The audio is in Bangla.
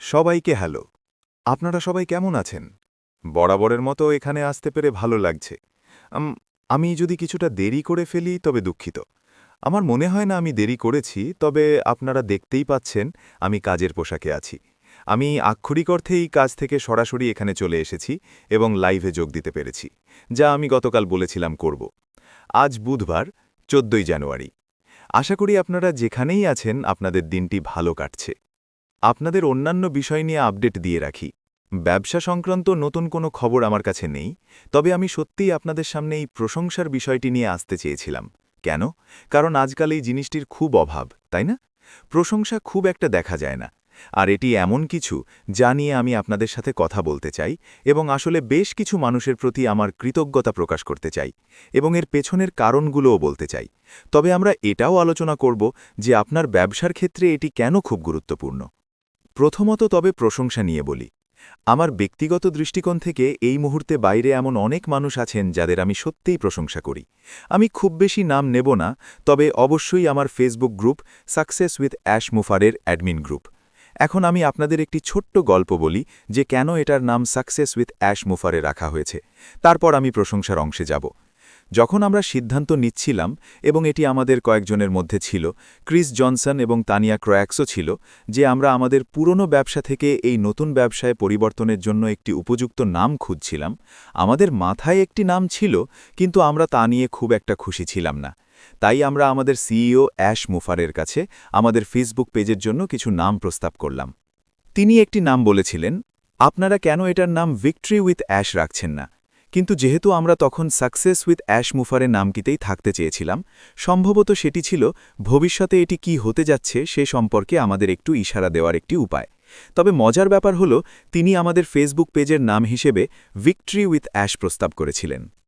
সবাইকে হ্যালো। আপনারা সবাই কেমন আছেন? বরাবরের মতো এখানে আসতে পেরে ভালো লাগছে। আম, আমি যদি কিছুটা দেরি করে ফেলি তবে দুঃখিত। আমার মনে হয় না আমি দেরি করেছি, তবে আপনারা দেখতেই পাচ্ছেন আমি কাজের পোশাকে আছি। আমি আক্ষরিক অর্থেই কাজ থেকে সরাসরি এখানে চলে এসেছি এবং লাইভে যোগ দিতে পেরেছি, যা আমি গতকাল বলেছিলাম করব। আজ বুধবার, 14ই জানুয়ারি। আশা করি আপনারা যেখানেই আছেন আপনাদের দিনটি ভালো কাটছে। আপনাদের অন্যান্য বিষয় নিয়ে আপডেট দিয়ে রাখি। ব্যবসা সংক্রান্ত নতুন কোনো খবর আমার কাছে নেই, তবে আমি সত্যিই আপনাদের সামনে এই প্রশংসার বিষয়টি নিয়ে আসতে চেয়েছিলাম। কেন? কারণ আজকাল এই জিনিসটির খুব অভাব, তাই না? প্রশংসা খুব একটা দেখা যায় না। আর এটি এমন কিছু যা নিয়ে আমি আপনাদের সাথে কথা বলতে চাই এবং আসলে বেশ কিছু মানুষের প্রতি আমার কৃতজ্ঞতা প্রকাশ করতে চাই এবং এর পেছনের কারণগুলোও বলতে চাই। তবে আমরা এটাও আলোচনা করব যে আপনার ব্যবসার ক্ষেত্রে এটি কেন খুব গুরুত্বপূর্ণ। প্রথমত তবে প্রশংসা নিয়ে বলি। আমার ব্যক্তিগত দৃষ্টিকোণ থেকে এই মুহূর্তে বাইরে এমন অনেক মানুষ আছেন যাদের আমি সত্যিই প্রশংসা করি। আমি খুব বেশি নাম নেব না, তবে অবশ্যই আমার Facebook group success with Ash মুফারের অ্যাডমিন গ্রুপ। এখন আমি আপনাদের একটি ছোট্ট গল্প বলি যে কেন এটার নাম সাকসেস উইথ অ্যাশ মুফারে রাখা হয়েছে। তারপর আমি প্রশংসার অংশে যাব। যখন আমরা সিদ্ধান্ত নিচ্ছিলাম, এবং এটি আমাদের কয়েকজনের মধ্যে ছিল, ক্রিস জনসন এবং তানিয়া ক্রয়াক্সও ছিল, যে আমরা আমাদের পুরনো ব্যবসা থেকে এই নতুন ব্যবসায় পরিবর্তনের জন্য একটি উপযুক্ত নাম খুঁজছিলাম। আমাদের মাথায় একটি নাম ছিল, কিন্তু আমরা তা নিয়ে খুব একটা খুশি ছিলাম না। তাই আমরা আমাদের সিইও অ্যাশ মুফারের কাছে আমাদের ফেসবুক পেজের জন্য কিছু নাম প্রস্তাব করলাম। তিনি একটি নাম বলেছিলেন, আপনারা কেন এটার নাম ভিক্টরি উইথ অ্যাশ রাখছেন না? কিন্তু যেহেতু আমরা তখন সাকসেস উইথ অ্যাশ মুফারের নামটিতেই থাকতে চেয়েছিলাম, সম্ভবত সেটি ছিল ভবিষ্যতে এটি কি হতে যাচ্ছে সে সম্পর্কে আমাদের একটু ইশারা দেওয়ার একটি উপায়। তবে মজার ব্যাপার হল, তিনি আমাদের ফেসবুক পেজের নাম হিসেবে ভিক্টরি উইথ অ্যাশ প্রস্তাব করেছিলেন।